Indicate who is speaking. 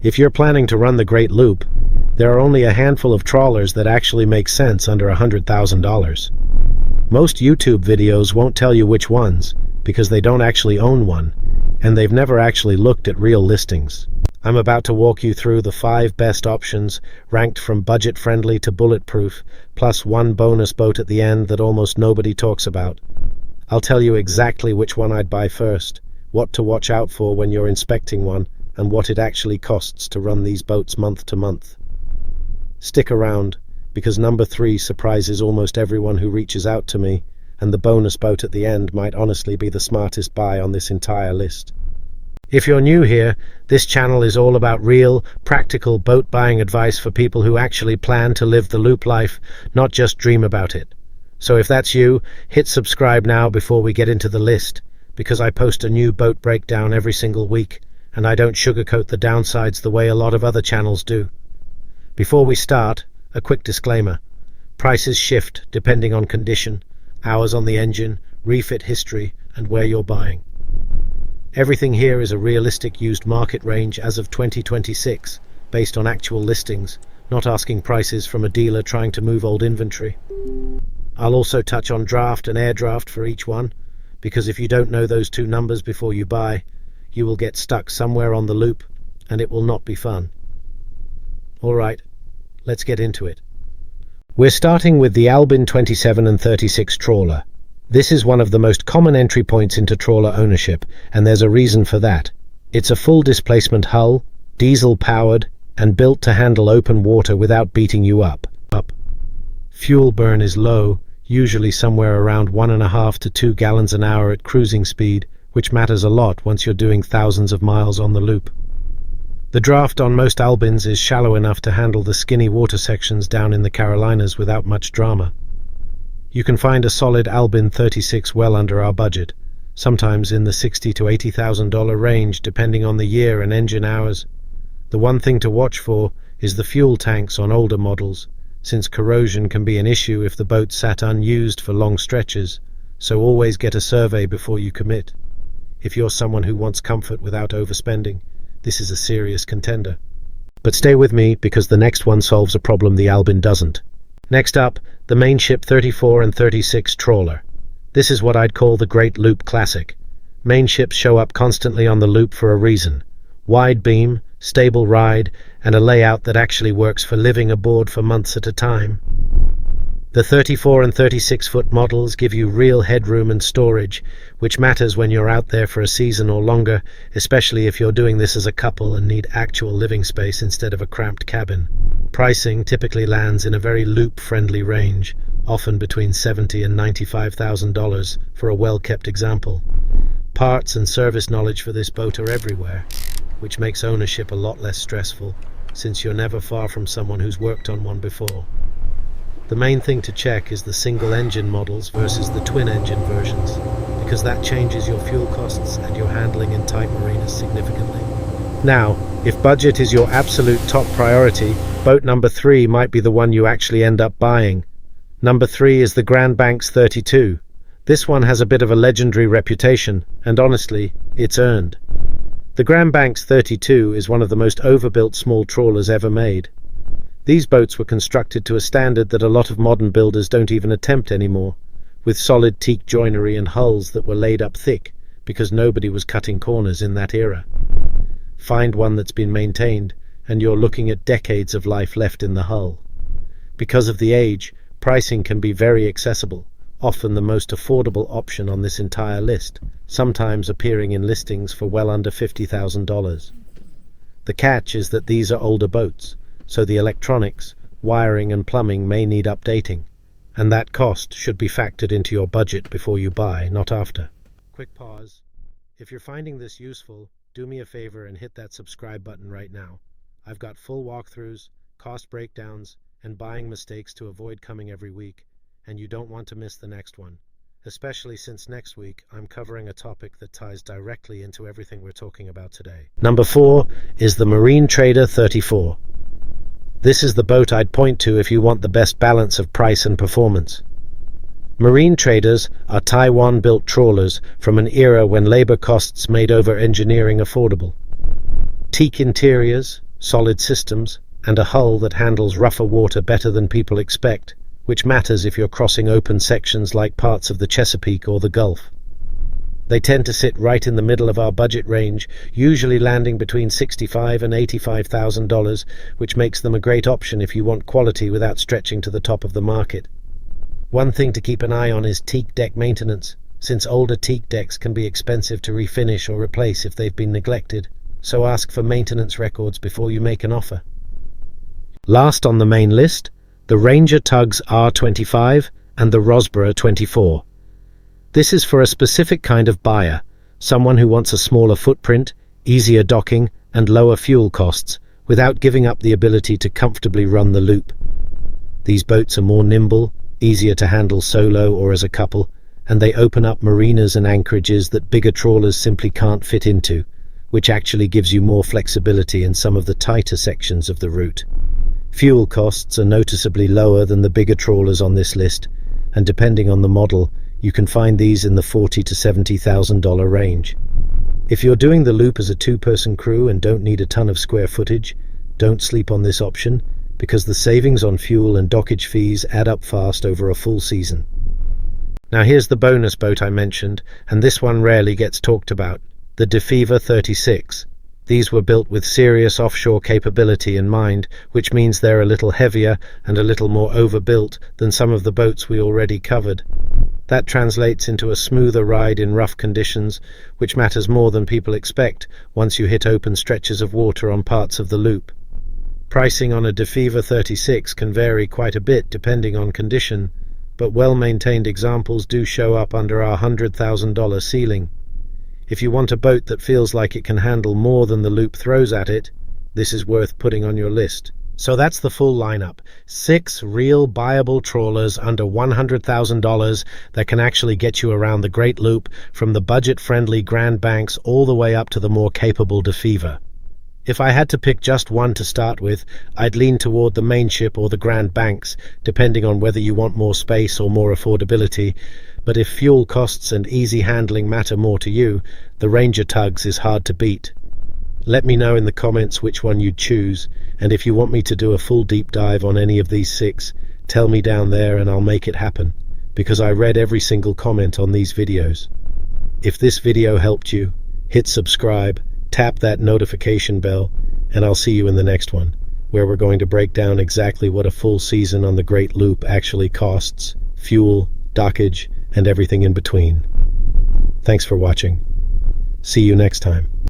Speaker 1: If you're planning to run the Great Loop, there are only a handful of trawlers that actually make sense under $100,000. Most YouTube videos won't tell you which ones, because they don't actually own one, and they've never actually looked at real listings. I'm about to walk you through the 5 best options, ranked from budget-friendly to bulletproof, plus one bonus boat at the end that almost nobody talks about. I'll tell you exactly which one I'd buy first, what to watch out for when you're inspecting one, and what it actually costs to run these boats month to month. Stick around, because number 3 surprises almost everyone who reaches out to me, and the bonus boat at the end might honestly be the smartest buy on this entire list. If you're new here, this channel is all about real, practical boat buying advice for people who actually plan to live the loop life, not just dream about it. So if that's you, hit subscribe now before we get into the list, because I post a new boat breakdown every single week, and I don't sugarcoat the downsides the way a lot of other channels do. Before we start, a quick disclaimer. Prices shift depending on condition, hours on the engine, refit history, and where you're buying. Everything here is a realistic used market range as of 2026, based on actual listings, not asking prices from a dealer trying to move old inventory. I'll also touch on draft and air draft for each one, because if you don't know those 2 numbers before you buy, you will get stuck somewhere on the loop, and it will not be fun. Alright, let's get into it. We're starting with the Albin 27 and 36 trawler. This is one of the most common entry points into trawler ownership, and there's a reason for that. It's a full displacement hull, diesel-powered, and built to handle open water without beating you up. Fuel burn is low, usually somewhere around 1.5 to 2 gallons an hour at cruising speed, which matters a lot once you're doing thousands of miles on the loop. The draft on most Albins is shallow enough to handle the skinny water sections down in the Carolinas without much drama. You can find a solid Albin 36 well under our budget, sometimes in the $60,000 to $80,000 range depending on the year and engine hours. The one thing to watch for is the fuel tanks on older models, since corrosion can be an issue if the boat sat unused for long stretches, so always get a survey before you commit. If you're someone who wants comfort without overspending, this is a serious contender. But stay with me, because the next one solves a problem the Albin doesn't. Next up, the Mainship 34 and 36 trawler. This is what I'd call the Great Loop Classic. Mainships show up constantly on the loop for a reason. Wide beam, stable ride, and a layout that actually works for living aboard for months at a time. The 34 and 36-foot models give you real headroom and storage, which matters when you're out there for a season or longer, especially if you're doing this as a couple and need actual living space instead of a cramped cabin. Pricing typically lands in a very loop-friendly range, often between $70,000 and $95,000 for a well-kept example. Parts and service knowledge for this boat are everywhere, which makes ownership a lot less stressful, since you're never far from someone who's worked on one before. The main thing to check is the single-engine models versus the twin-engine versions, because that changes your fuel costs and your handling in tight marinas significantly. Now, if budget is your absolute top priority, boat number 3 might be the one you actually end up buying. Number 3 is the Grand Banks 32. This one has a bit of a legendary reputation, and honestly, it's earned. The Grand Banks 32 is one of the most overbuilt small trawlers ever made. These boats were constructed to a standard that a lot of modern builders don't even attempt anymore, with solid teak joinery and hulls that were laid up thick, because nobody was cutting corners in that era. Find one that's been maintained, and you're looking at decades of life left in the hull. Because of the age, pricing can be very accessible, often the most affordable option on this entire list, sometimes appearing in listings for well under $50,000. The catch is that these are older boats, so the electronics, wiring and plumbing may need updating, and that cost should be factored into your budget before you buy, not after. Quick pause. If you're finding this useful, do me a favor and hit that subscribe button right now. I've got full walkthroughs, cost breakdowns, and buying mistakes to avoid coming every week, and you don't want to miss the next one, especially since next week I'm covering a topic that ties directly into everything we're talking about today. Number 4 is the Marine Trader 34. This is the boat I'd point to if you want the best balance of price and performance. Marine Traders are Taiwan-built trawlers from an era when labor costs made over engineering affordable. Teak interiors, solid systems, and a hull that handles rougher water better than people expect, which matters if you're crossing open sections like parts of the Chesapeake or the Gulf. They tend to sit right in the middle of our budget range, usually landing between $65,000 and $85,000, which makes them a great option if you want quality without stretching to the top of the market. One thing to keep an eye on is teak deck maintenance, since older teak decks can be expensive to refinish or replace if they've been neglected, so ask for maintenance records before you make an offer. Last on the main list, the Ranger Tugs R25 and the Rosborough 24. This is for a specific kind of buyer, someone who wants a smaller footprint, easier docking, and lower fuel costs, without giving up the ability to comfortably run the loop. These boats are more nimble, easier to handle solo or as a couple, and they open up marinas and anchorages that bigger trawlers simply can't fit into, which actually gives you more flexibility in some of the tighter sections of the route. Fuel costs are noticeably lower than the bigger trawlers on this list, and depending on the model, you can find these in the $40,000 to $70,000 range. If you're doing the loop as a two-person crew and don't need a ton of square footage, don't sleep on this option, because the savings on fuel and dockage fees add up fast over a full season. Now here's the bonus boat I mentioned, and this one rarely gets talked about, the DeFever 36. These were built with serious offshore capability in mind, which means they're a little heavier and a little more overbuilt than some of the boats we already covered. That translates into a smoother ride in rough conditions, which matters more than people expect once you hit open stretches of water on parts of the loop. Pricing on a DeFever 36 can vary quite a bit depending on condition, but well-maintained examples do show up under our $100,000 ceiling. If you want a boat that feels like it can handle more than the loop throws at it, this is worth putting on your list. So that's the full lineup. 6 real buyable trawlers under $100,000 that can actually get you around the Great Loop, from the budget-friendly Grand Banks all the way up to the more capable DeFever. If I had to pick just one to start with, I'd lean toward the Mainship or the Grand Banks, depending on whether you want more space or more affordability. But if fuel costs and easy handling matter more to you, the Ranger Tugs is hard to beat. Let me know in the comments which one you'd choose, and if you want me to do a full deep dive on any of these 6, tell me down there and I'll make it happen, because I read every single comment on these videos. If this video helped you, hit subscribe, tap that notification bell, and I'll see you in the next one, where we're going to break down exactly what a full season on the Great Loop actually costs, fuel, dockage, and everything in between. Thanks for watching. See you next time.